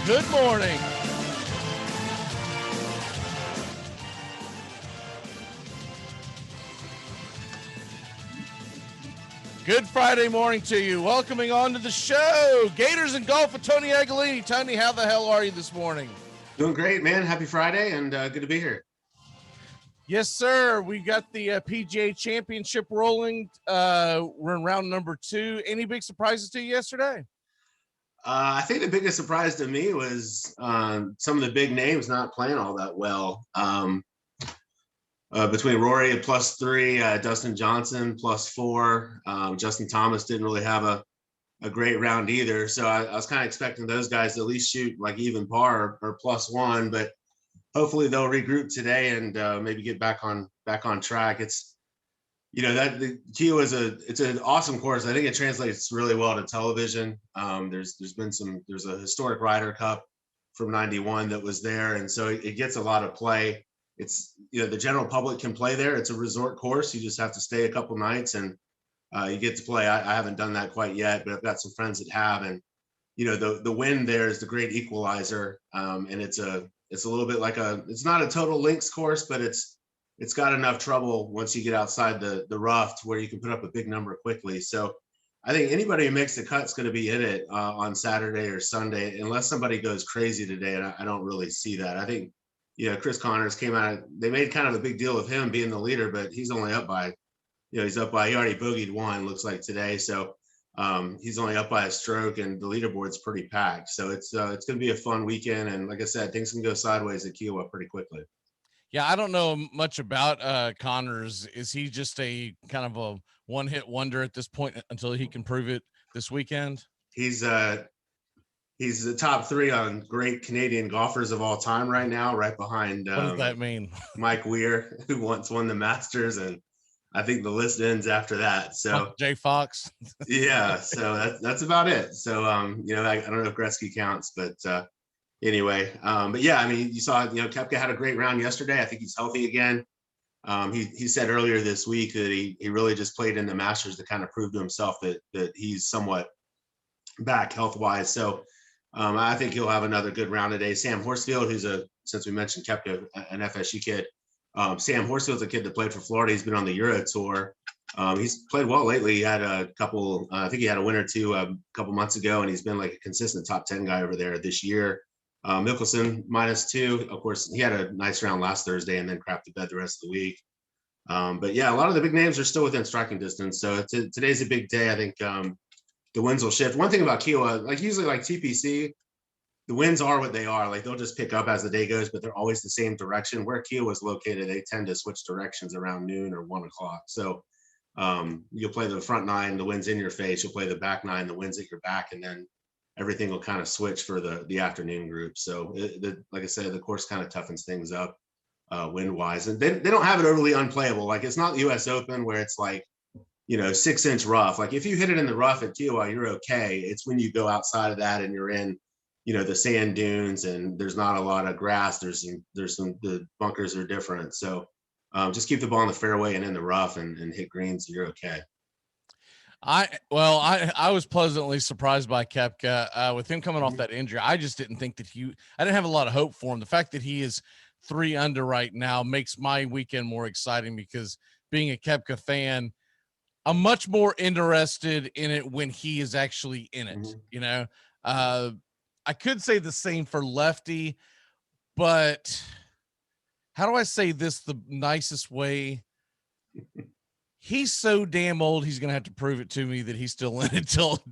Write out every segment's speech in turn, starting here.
Good morning. Good Friday morning to you. Welcoming on to the show, Gators and Golf with Tony Aguilini. Tony, how the hell are you this morning? Doing great, man. Happy Friday, and good to be here. Yes, sir. We got the PGA Championship rolling. We're in round number 2. Any big surprises to you yesterday? I think the biggest surprise to me was some of the big names not playing all that well. Between Rory at +3, Dustin Johnson +4, Justin Thomas didn't really have a great round either. So I was kind of expecting those guys to at least shoot like even par or +1, but hopefully they'll regroup today and maybe get back on track. It's, that the Kiowa it's an awesome course. I think it translates really well to television. There's a historic Ryder Cup from '91 that was there, and so it gets a lot of play. It's, the general public can play there. It's a resort course. You just have to stay a couple nights and you get to play. I haven't done that quite yet, but I've got some friends that have, and the wind there is the great equalizer. And it's a little bit like it's not a total links course, but it's got enough trouble once you get outside the rough to where you can put up a big number quickly. So I think anybody who makes the cut is going to be in it on Saturday or Sunday, unless somebody goes crazy today. And I don't really see that. I think, Chris Connors came out, they made kind of a big deal of him being the leader, but he's only up by, he already bogeyed 1, looks like today. So he's only up by a stroke, and the leaderboard's pretty packed. So it's going to be a fun weekend. And like I said, things can go sideways at Kiowa pretty quickly. Yeah, I don't know much about Connors. Is he just a kind of a one-hit wonder at this point until he can prove it this weekend? He's the top 3 on great Canadian golfers of all time right now, right behind what does that mean? Mike Weir, who once won the Masters, and I think the list ends after that. So Jay Fox. Yeah, so that's about it. So I don't know if Gretzky counts, but anyway, but yeah, I mean, you saw, Koepka had a great round yesterday. I think he's healthy again. He said earlier this week that he really just played in the Masters to kind of prove to himself that he's somewhat back health wise. So I think he'll have another good round today. Sam Horsfield, since we mentioned Koepka, an FSU kid. Sam Horsfield's a kid that played for Florida. He's been on the Euro Tour. He's played well lately. He had a couple, I think he had a win or two a couple months ago, and he's been like a consistent top 10 guy over there this year. Mickelson -2. Of course, he had a nice round last Thursday and then crapped the bed the rest of the week. But yeah, a lot of the big names are still within striking distance. So today's a big day. I think the winds will shift. One thing about Kiowa, like usually like TPC, the winds are what they are. Like they'll just pick up as the day goes, but they're always the same direction. Where Kiowa is located, they tend to switch directions around noon or 1 o'clock. So you'll play the front 9, the wind's in your face. You'll play the back 9, the wind's at your back, and then everything will kind of switch for the afternoon group. So like I said, the course kind of toughens things up wind wise, and they don't have it overly unplayable. Like it's not the US Open where it's like, 6-inch rough. Like if you hit it in the rough at Kiowa, you're okay. It's when you go outside of that and you're in, the sand dunes and there's not a lot of grass. The bunkers are different. So just keep the ball in the fairway and in the rough and hit greens. You're okay. I was pleasantly surprised by Koepka with him coming off that injury. I just didn't think that I didn't have a lot of hope for him. The fact that he is 3 under right now makes my weekend more exciting because being a Koepka fan, I'm much more interested in it when he is actually in it. Mm-hmm. I could say the same for Lefty, but how do I say this the nicest way? He's so damn old. He's going to have to prove it to me that he's still in it till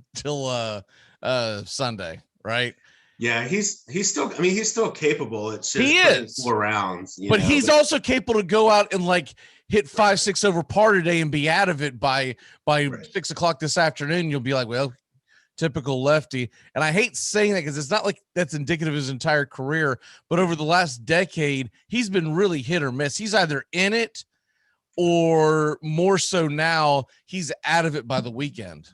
Sunday. Right. Yeah. He's still capable. It's just he is 4 rounds, but he's also capable to go out and like hit 5-6 over par today and be out of it by right. 6 o'clock this afternoon. You'll be like, well, typical Lefty. And I hate saying that because it's not like that's indicative of his entire career, but over the last decade, he's been really hit or miss. He's either in it or more so now he's out of it by the weekend.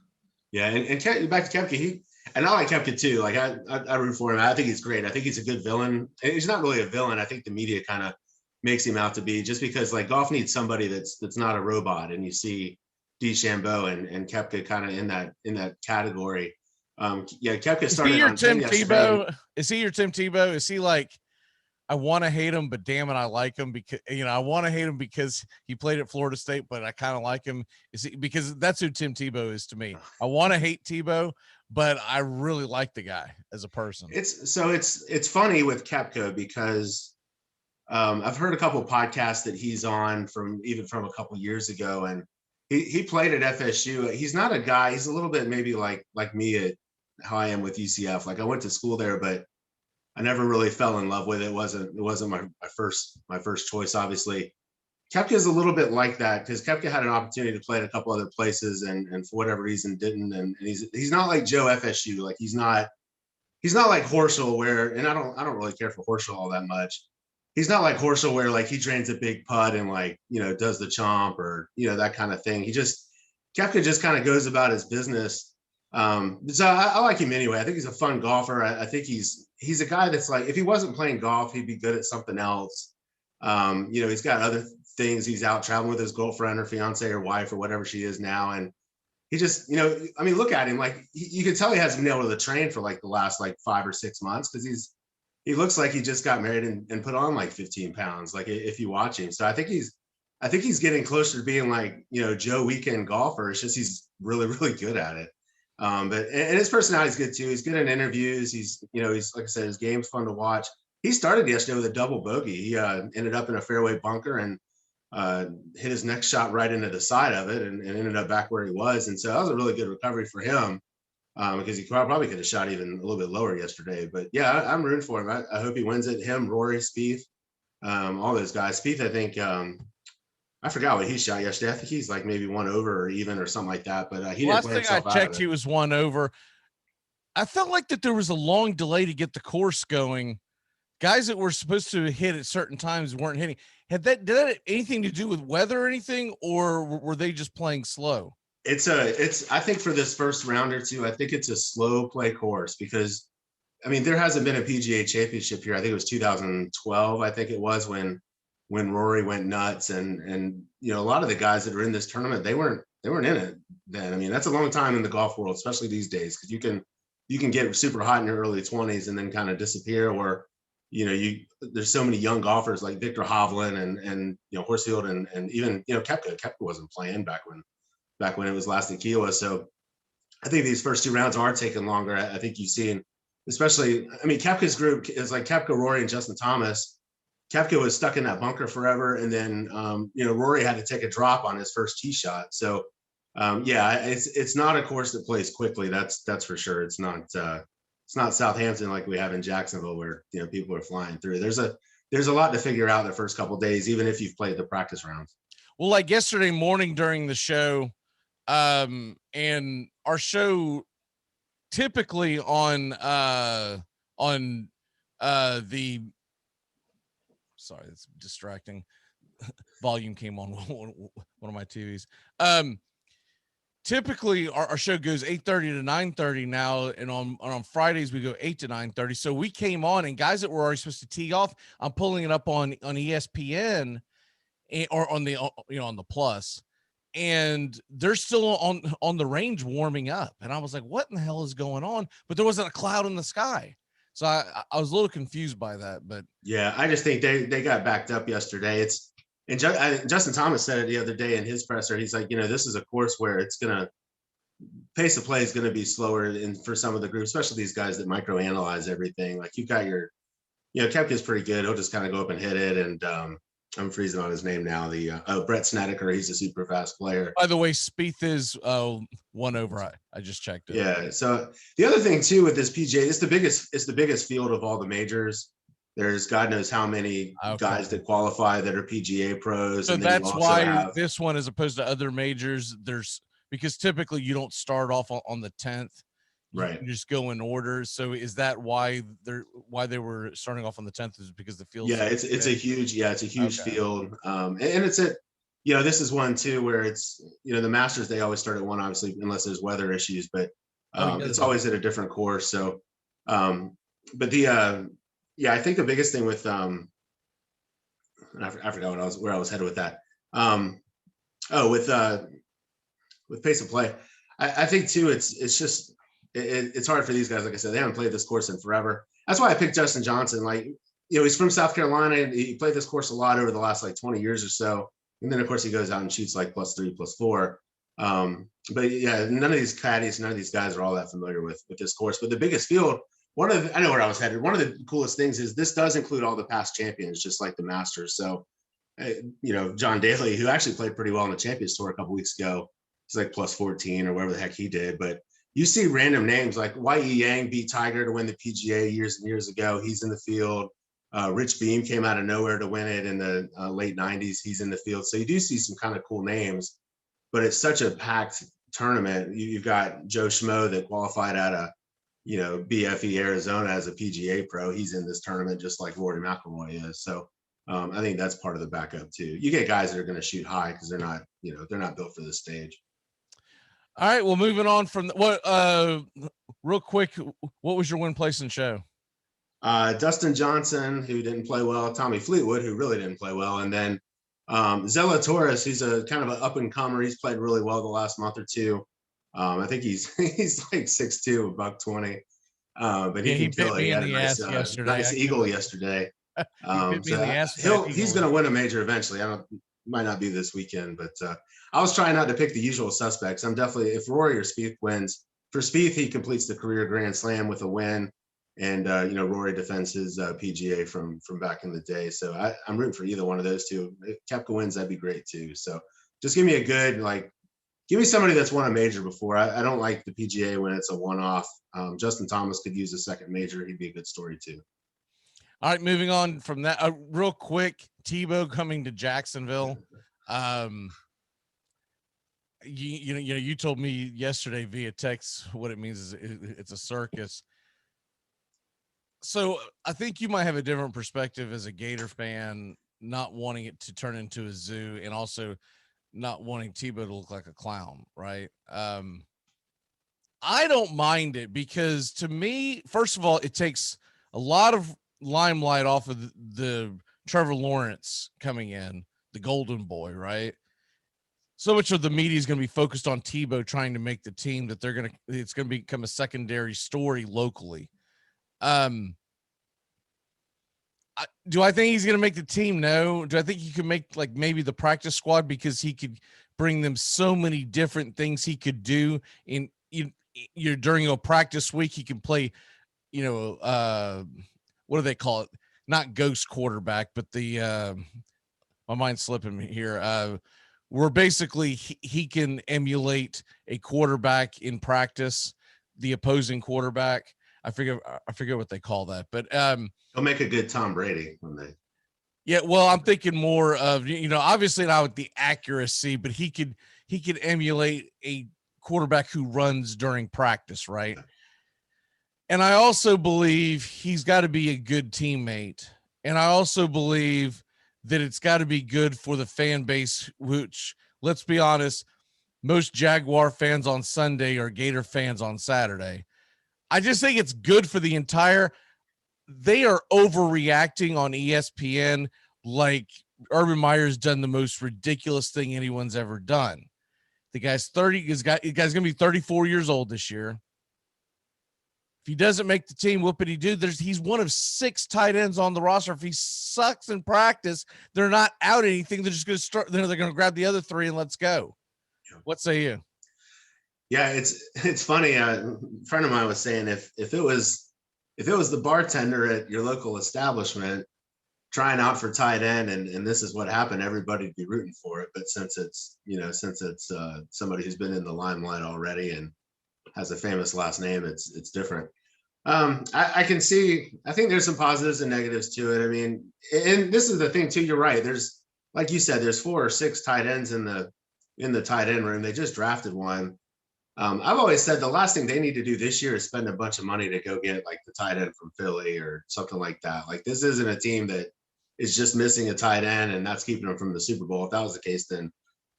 Yeah. And back to Koepka, and I like Koepka too. Like I root for him. I think he's great. I think he's a good villain. He's not really a villain. I think the media kind of makes him out to be, just because like golf needs somebody that's not a robot. And you see DeChambeau and Koepka kind of in that category. Yeah, Koepka Is started he your on 10 Tim yesterday. Tebow? Is he your Tim Tebow? Is he like, I want to hate him, but damn it, I like him because, I want to hate him because he played at Florida State, but I kind of like him. Is he, because that's who Tim Tebow is to me. I want to hate Tebow, but I really like the guy as a person. It's funny with Koepka because I've heard a couple of podcasts that he's on from a couple years ago, and he played at FSU. He's not a guy. He's a little bit maybe like me at how I am with UCF. Like I went to school there, but I never really fell in love with it. It wasn't my first choice. Obviously, Koepka is a little bit like that because Koepka had an opportunity to play at a couple other places, and for whatever reason didn't. And he's not like Joe FSU. Like he's not like Horschel where, and I don't really care for Horschel all that much. He's not like Horschel where like he drains a big putt and like, does the chomp or, that kind of thing. Koepka just kind of goes about his business. So I like him anyway. I think he's a fun golfer. I think he's a guy that's like, if he wasn't playing golf, he'd be good at something else. He's got other things. He's out traveling with his girlfriend or fiance or wife or whatever she is now. And he just, look at him. Like you can tell he hasn't been able to train for like the last like 5 or 6 months because he looks like he just got married and put on like 15 pounds. Like if you watch him, so I think he's getting closer to being like Joe weekend golfer. It's just he's really really good at it. But his personality is good too. He's good in interviews. He's like I said, his game's fun to watch. He started yesterday with a double bogey. He ended up in a fairway bunker and hit his next shot right into the side of it and ended up back where he was. And so that was a really good recovery for him because he probably could have shot even a little bit lower yesterday. But yeah, I'm rooting for him. I hope he wins it. Him, Rory, Spieth, all those guys. Spieth, I think, I forgot what he shot yesterday. I think he's like maybe 1 over or even or something like that. But he didn't play himself out of it. Last thing I checked, he was 1 over. I felt like that there was a long delay to get the course going. Guys that were supposed to hit at certain times weren't hitting. Did that have anything to do with weather or anything, or were they just playing slow? I think for this first round or two, I think it's a slow play course because, there hasn't been a PGA championship here. I think it was 2012. I think it was when Rory went nuts and a lot of the guys that are in this tournament, they weren't in it then. That's a long time in the golf world, especially these days, because you can get super hot in your early 20s and then kind of disappear, or there's so many young golfers like Victor Hovland and Horsfield and even Koepka wasn't playing back when it was last at Kiowa. So I think these first 2 rounds are taking longer. I think you've seen, especially, Koepka's group is like Koepka, Rory, and Justin Thomas. Koepka was stuck in that bunker forever, and then Rory had to take a drop on his first tee shot. So it's not a course that plays quickly. That's for sure. It's not Southampton like we have in Jacksonville where people are flying through. There's a lot to figure out the first couple of days, even if you've played the practice rounds. Well, like yesterday morning during the show, and our show typically on the, sorry, that's distracting. Volume came on one of my TVs. Typically our show goes 8:30 to 9:30 now, and on Fridays we go 8 to 9:30. So we came on, and guys that were already supposed to tee off, I'm pulling it up on ESPN or on the on the Plus, and they're still on the range warming up, and I was like, what in the hell is going on? But there wasn't a cloud in the sky, so I was a little confused by that. But yeah, I just think they got backed up yesterday. And Justin Thomas said it the other day in his presser. He's like, this is a course where it's pace of play is going to be slower, and for some of the groups, especially these guys that microanalyze everything. Like you've got your, Koepka's pretty good. He'll just kind of go up and hit it. And I'm freezing on his name now. Brett Snedeker. He's a super fast player. By the way, Spieth is 1 over. I just checked it. Yeah. So the other thing too with this PGA, it's the biggest field of all the majors. There's God knows how many guys that qualify that are PGA pros. So and that's why this one, as opposed to other majors, because typically you don't start off on the 10th. Right. You just go in order. So is that why they were starting off on the 10th, is because the field? Yeah, it's a huge field. And it's this is one too where it's, the Masters, they always start at 1, obviously, unless there's weather issues, but it's always at a different course. So, but I think the biggest thing with I forgot where I was headed with that. With pace of play, I think too, it's just it's hard for these guys. Like I said, they haven't played this course in forever. That's why I picked Justin Johnson. Like, you know, he's from South Carolina and he played this course a lot over the last like 20 years or so. And then of course he goes out and shoots like +3, +4. But yeah, none of these caddies, none of these guys are all that familiar with this course. But the biggest field, I know where I was headed. One of the coolest things is this does include all the past champions, just like the Masters. So, you know, John Daly, who actually played pretty well on the Champions Tour a couple weeks ago, he's like +14 or whatever the heck he did. But you see random names like Y.E. Yang beat Tiger to win the PGA years and years ago. He's in the field. Rich Beam came out of nowhere to win it in the late 90s. He's in the field. So you do see some kind of cool names, but it's such a packed tournament. You've got Joe Schmo that qualified out of, you know, BFE Arizona as a PGA pro. He's in this tournament just like Rory McIlroy is. So I think that's part of the backup too. You get guys that are going to shoot high because they're not, you know, they're not built for this stage. All right, well, moving on from what, real quick, what was your win, place, and show? Dustin Johnson, who didn't play well, Tommy Fleetwood, who really didn't play well, and then Zalatoris, he's a kind of an up and comer. He's played really well the last month or two. I think he's like 6'2", $120. But he can kill it. He had a nice eagle yesterday. He's going to win a major eventually. Might not be this weekend, but I was trying not to pick the usual suspects. I'm definitely, if Rory or Spieth wins, for Spieth, he completes the career Grand Slam with a win. And, you know, Rory defends his PGA from back in the day. So I'm rooting for either one of those two. If Koepka wins, that'd be great too. So just give me a good, like, give me somebody that's won a major before. I don't like the PGA when it's a one-off. Justin Thomas could use a second major. He'd be a good story too. All right, moving on from that, real quick, TEBOW coming to Jacksonville. You told me yesterday via text what it means is it's a circus. So I think you might have a different perspective as a Gator fan, not wanting it to turn into a zoo and also not wanting TEBOW to look like a clown, right? I don't mind it because to me, first of all, it takes a lot of limelight off of the Trevor Lawrence coming in, the golden boy, right? So much of the media is going to be focused on TEBOW trying to make the team that it's going to become a secondary story locally. Do I think he's going to make the team? No. Do I think he could make like maybe the practice squad because he could bring them so many different things he could do in during a practice week? He can play, you know, what do they call it? Not ghost quarterback, but the my mind's slipping me here. Where basically he can emulate a quarterback in practice, the opposing quarterback. I forget what they call that, but he'll make a good Tom Brady when they. Yeah, well, I'm thinking more of, you know, obviously not with the accuracy, but he could emulate a quarterback who runs during practice, right? Yeah. And I also believe he's got to be a good teammate, and I also believe that it's got to be good for the fan base, which, let's be honest, most Jaguar fans on Sunday are Gator fans on Saturday. I just think it's good for the entire. They are overreacting on ESPN like Urban Meyer's done the most ridiculous thing anyone's ever done. The guy's 30. The guy's gonna be 34 years old this year. If he doesn't make the team, whoopity-doo. He's one of 6 tight ends on the roster. If he sucks in practice, they're not out anything. They're just going to start. They're going to grab the other 3 and let's go. What say you? Yeah, it's funny. A friend of mine was saying if it was the bartender at your local establishment trying out for tight end and this is what happened, everybody'd be rooting for it. But since it's somebody who's been in the limelight already and has a famous last name, it's different. I can see, I think there's some positives and negatives to it. I mean, and this is the thing too, you're right. There's, like you said, there's 4 or 6 tight ends in the tight end room. They just drafted one. I've always said the last thing they need to do this year is spend a bunch of money to go get like the tight end from Philly or something like that. Like this isn't a team that is just missing a tight end and that's keeping them from the Super Bowl. If that was the case, then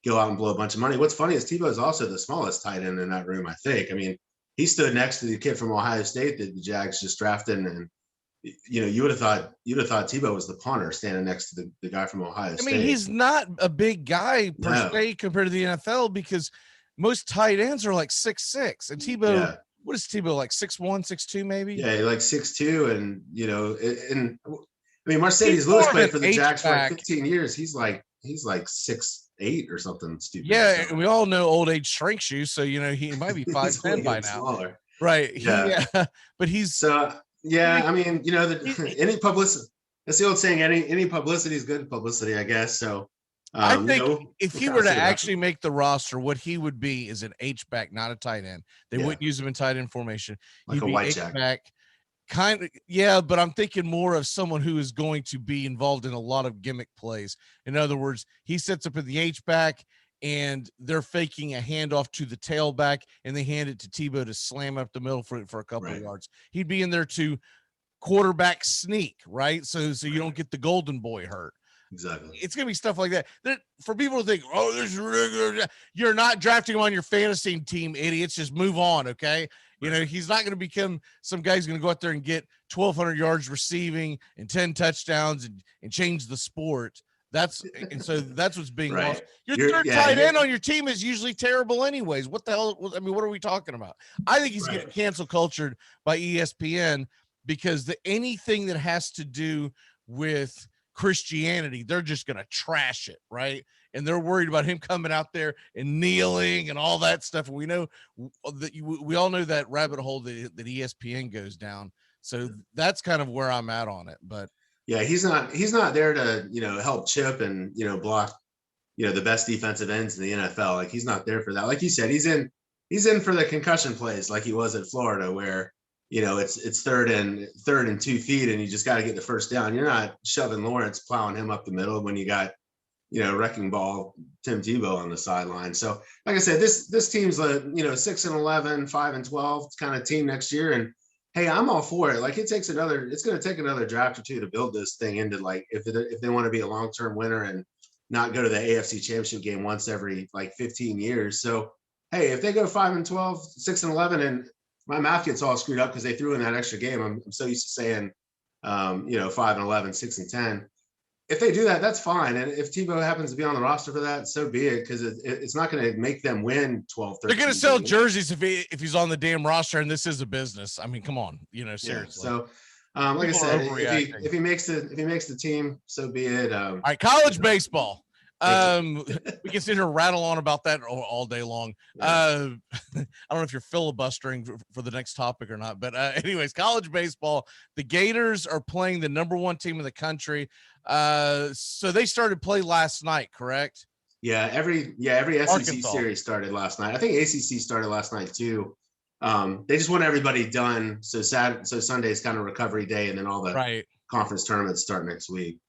go out and blow a bunch of money. What's funny is TEBOW is also the smallest tight end in that room, I think. I mean, he stood next to the kid from Ohio State that the Jags just drafted, and you know, you would have thought TEBOW was the punter standing next to the guy from Ohio State. I mean, he's not a big guy per se compared to the NFL because most tight ends are like 6'6", and TEBOW what is TEBOW, like 6'1", 6'2", maybe? Yeah, like 6'2", and I mean, He's Mercedes more Lewis of played an for the Jags for like H-back. 15 years. He's like 6'8" or something stupid. Yeah, So and we all know old age shrinks you, so he might be he's only 5'10" by getting now. smaller. Right. Yeah. But he's So yeah, I mean, he, any publicity. That's the old saying. Any publicity is good publicity, I guess. So, I think if we'll he kind were of to see what happens. actually make the roster, what he would be is an H-back, not a tight end. They Yeah, wouldn't use him in tight end formation. like He'd a be white jack. H-back. Kind of, yeah, but I'm thinking more of someone who is going to be involved in a lot of gimmick plays. In other words, he sets up in the H-back and they're faking a handoff to the tailback and they hand it to TEBOW to slam up the middle for a couple of yards. He'd be in there to quarterback sneak, right? So you don't get the golden boy hurt. Exactly. It's gonna be stuff like that. For people to think, oh, this is ridiculous. You're not drafting him on your fantasy team, idiots. Just move on, okay? Right. He's not going to become some guy's going to go out there and get 1,200 yards receiving and 10 touchdowns and change the sport. So that's what's being Right. lost. Your third tight end on your team is usually terrible, anyways. What the hell? I mean, what are we talking about? I think he's getting cancel cultured by ESPN because anything that has to do with Christianity, they're just going to trash it, right? And they're worried about him coming out there and kneeling and all that stuff. And we know that we all know that rabbit hole that ESPN goes down. So that's kind of where I'm at on it. But yeah, he's not there to help chip and block the best defensive ends in the NFL. Like, he's not there for that. Like you said, he's in for the concussion plays, like he was at Florida, where it's third and 2 feet, and you just got to get the first down. You're not shoving Lawrence, plowing him up the middle when you got, wrecking ball Tim Tebow on the sideline. So, like I said, this team's a 6-11, 5-12 kind of team next year, and hey, I'm all for it. Like, it's going to take another draft or two to build this thing into, like, if they want to be a long-term winner and not go to the AFC Championship game once every like 15 years. So, hey, if they go 5-12, 6-11, and my math gets all screwed up because they threw in that extra game. I'm so used to saying, 5-11, 6-10. If they do that, that's fine. And if TEBOW happens to be on the roster for that, so be it, because it's not going to make them win 12, 13. They're going to sell jerseys if he's on the damn roster, and this is a business. I mean, come on, seriously. Yeah, so, like I said, if he makes the team, so be it. All right, college baseball. We can sit here and rattle on about that all day long. Yeah. I don't know if you're filibustering for the next topic or not, but anyways, college baseball, the Gators are playing the number 1 team in the country. So they started play last night, correct? Yeah, every SEC series started last night. I think ACC started last night too. They just want everybody done. So Sunday is kind of recovery day, and then all the conference tournaments start next week.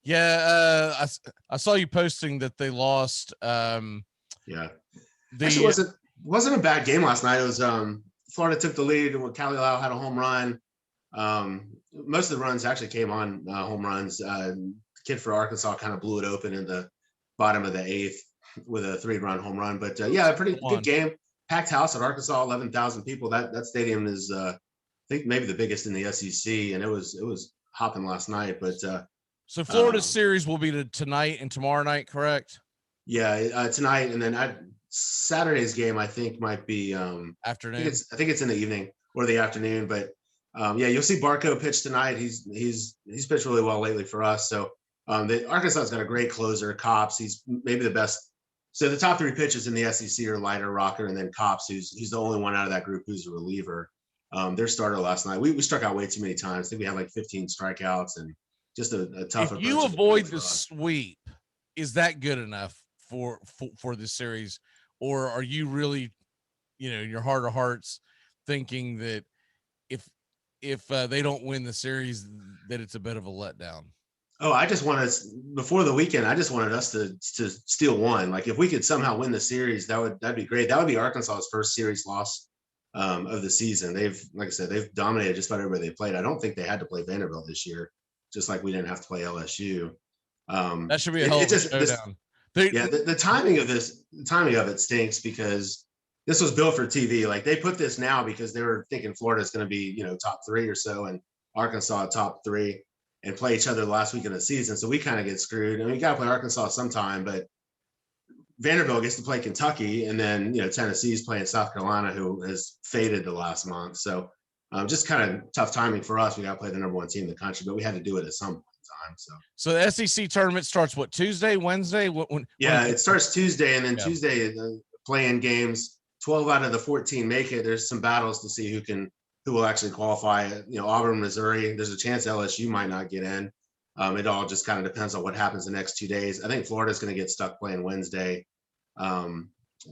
Yeah, I saw you posting that they lost. Actually wasn't a bad game last night. It was Florida took the lead, and Cali Lau had a home run. Most of the runs actually came on home runs. Kid for Arkansas kind of blew it open in the bottom of the 8th with a 3-run home run. But a pretty good game. Packed house at Arkansas, 11,000 people. That stadium is I think maybe the biggest in the SEC, and it was hopping last night. But so Florida's series will be tonight and tomorrow night, correct? Yeah, tonight, and then Saturday's game I think might be afternoon. I think it's in the evening or the afternoon. But you'll see Barco pitch tonight. He's pitched really well lately for us. So Arkansas's got a great closer, Cops. He's maybe the best. So the top 3 pitchers in the SEC are Leiter, Rocker, and then Cops, who's the only one out of that group who's a reliever. Their starter last night, we struck out way too many times. I think we had like 15 strikeouts and just a tough. If you avoid the sweep, is that good enough for this series, or are you really, in your heart of hearts, thinking that if they don't win the series, that it's a bit of a letdown? Oh, I just wanted before the weekend. I just wanted us to steal one. Like, if we could somehow win the series, that'd be great. That would be Arkansas's first series loss of the season. Like I said, they've dominated just about everybody they played. I don't think they had to play Vanderbilt this year, just like we didn't have to play LSU. That should be a hell of a showdown. The timing of it stinks, because this was built for TV. Like, they put this now because they were thinking Florida's going to be top 3 or so, and Arkansas top 3. And play each other the last week of the season. So we kind of get screwed. And we got to play Arkansas sometime, but Vanderbilt gets to play Kentucky, and then Tennessee's playing South Carolina, who has faded the last month. So just kind of tough timing for us. We got to play the number 1 team in the country, but we had to do it at some point in time. So the SEC tournament starts what, Tuesday, Wednesday? It starts Tuesday, and then Tuesday playing games. 12 out of the 14 make it. There's some battles to see who will actually qualify. Auburn, Missouri. There's a chance LSU might not get in. It all just kind of depends on what happens the next 2 days. I think Florida's going to get stuck playing Wednesday. I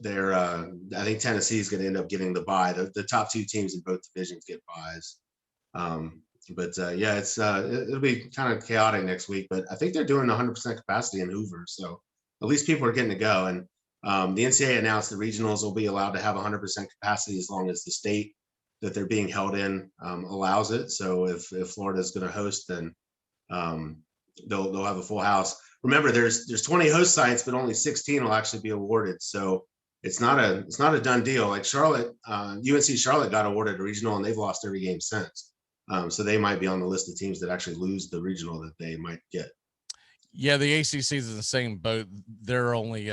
think Tennessee's going to end up getting the bye. The top 2 teams in both divisions get byes. It'll be kind of chaotic next week, but I think they're doing 100% capacity in Hoover. So at least people are getting to go. And the NCAA announced the regionals will be allowed to have 100% capacity as long as the state that they're being held in allows it. So if Florida is going to host, then they'll have a full house. Remember, there's 20 host sites, but only 16 will actually be awarded. So it's not a done deal. Like Charlotte, UNC Charlotte got awarded a regional, and they've lost every game since. So they might be on the list of teams that actually lose the regional that they might get. Yeah, the ACC is in the same boat. They're only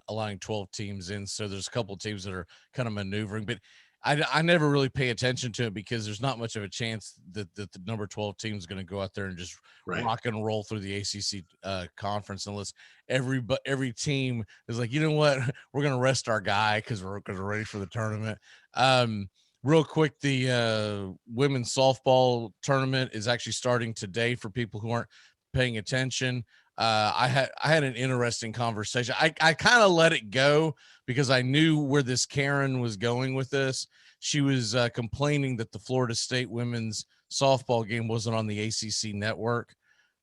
allowing 12 teams in, so there's a couple of teams that are kind of maneuvering. But I never really pay attention to it because there's not much of a chance that the number 12 team is going to go out there and just rock and roll through the ACC conference unless every team is like, you know what, we're going to rest our guy because we're ready for the tournament. Real quick, the women's softball tournament is actually starting today for people who aren't paying attention. I had an interesting conversation. I kind of let it go because I knew where this Karen was going with this. She was complaining that the Florida State women's softball game wasn't on the ACC network.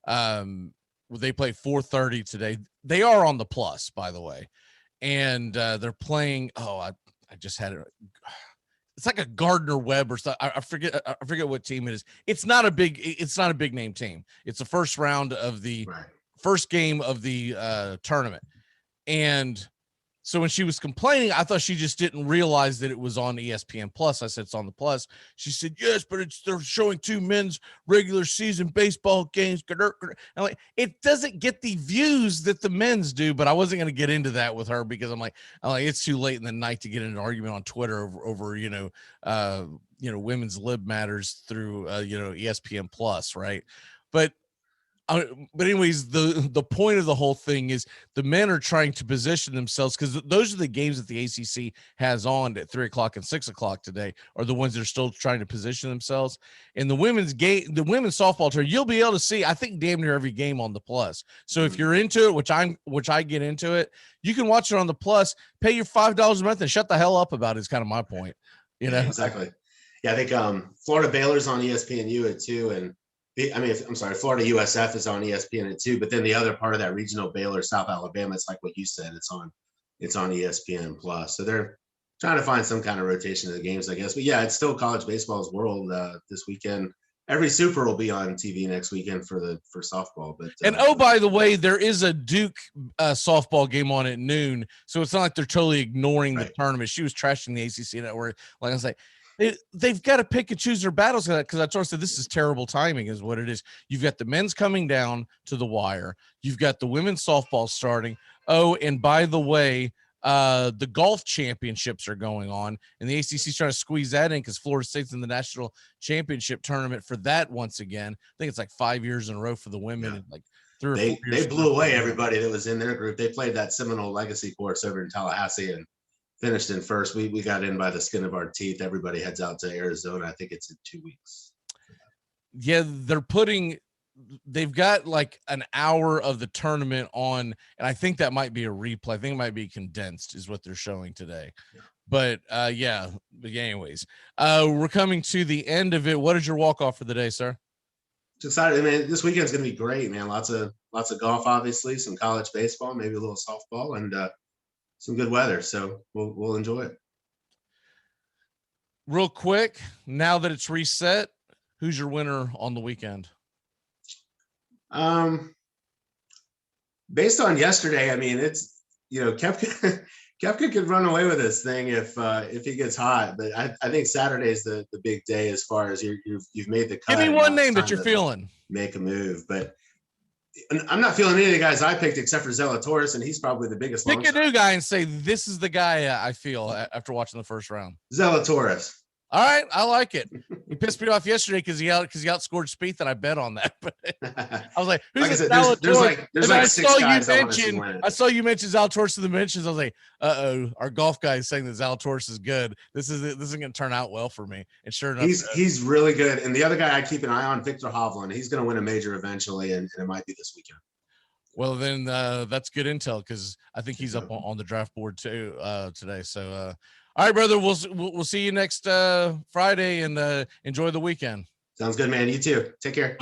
They play 4:30 today. They are on the Plus, by the way, and they're playing. I just had it. It's like a Gardner Webb or something. I forget what team it is. It's not a big name team. It's the first round of the first game of the tournament. And so when she was complaining, I thought she just didn't realize that it was on ESPN Plus. I said, it's on the Plus. She said, yes, but they're showing 2 men's regular season baseball games. I'm like, it doesn't get the views that the men's do, but I wasn't going to get into that with her because I'm like, it's too late in the night to get in an argument on Twitter over women's lib matters through, ESPN Plus. Right. But anyways, the point of the whole thing is the men are trying to position themselves because those are the games that the ACC has on at 3:00 and 6:00 today are the ones that are still trying to position themselves. And the women's softball tournament, you'll be able to see, I think, damn near every game on the Plus. So if you're into it, which I get into it, you can watch it on the Plus, pay your $5 a month and shut the hell up about it is kind of my point. Exactly. Yeah, I think Florida Baylor's on ESPNU at 2, and Florida USF is on ESPN at 2, but then the other part of that regional, Baylor, South Alabama, it's like what you said, it's on ESPN Plus. So they're trying to find some kind of rotation of the games, I guess. But yeah, it's still college baseball's world this weekend. Every Super will be on TV next weekend for softball. But by the way, there is a Duke softball game on at noon, so it's not like they're totally ignoring the tournament. She was trashing the ACC network, like I was like. They've got to pick and choose their battles because I told her this is terrible timing is what it is. You've got the men's coming down to the wire. You've got the women's softball starting. Oh, and by the way, the golf championships are going on, and the ACC's trying to squeeze that in because Florida State's in the national championship tournament for that once again. I think it's like 5 years in a row for the women. Yeah. Like 3 or 4 years. They blew away everybody that was in their group. They played that Seminole Legacy course over in Tallahassee and finished in first. We got in by the skin of our teeth. Everybody heads out to Arizona. I think it's in 2 weeks. Yeah, they've got like an hour of the tournament on, and I think that might be a replay. I think it might be condensed is what they're showing today. Yeah. But anyways, we're coming to the end of it. What is your walk-off for the day, sir? Just excited, man. This weekend's going to be great, man. Lots of golf, obviously, some college baseball, maybe a little softball, and some good weather, so we'll enjoy it. Real quick, now that it's reset, who's your winner on the weekend? Based on yesterday, I mean, it's Koepka could run away with this thing if he gets hot, but I think Saturday's the big day as far as you've made the cut. Give me one name that you're feeling. Make a move, but I'm not feeling any of the guys I picked except for Zalatoris, and he's probably the biggest. Pick a new guy and say, this is the guy I feel after watching the first round. Zalatoris. All right, I like it. He pissed me off yesterday because he outscored Spieth, and I bet on that. But I was like, "Who's like I said, Zalatoris?" there's like six guys I saw you mention Zalatoris in the mentions. I was like, our golf guy is saying that Zalatoris is good. This isn't going to turn out well for me." And sure enough, he's really good. And the other guy I keep an eye on, Victor Hovland. He's going to win a major eventually, and it might be this weekend. Well, then that's good intel because I think he's up on the draft board too today. So. All right, brother. We'll see you next Friday, and enjoy the weekend. Sounds good, man. You too. Take care.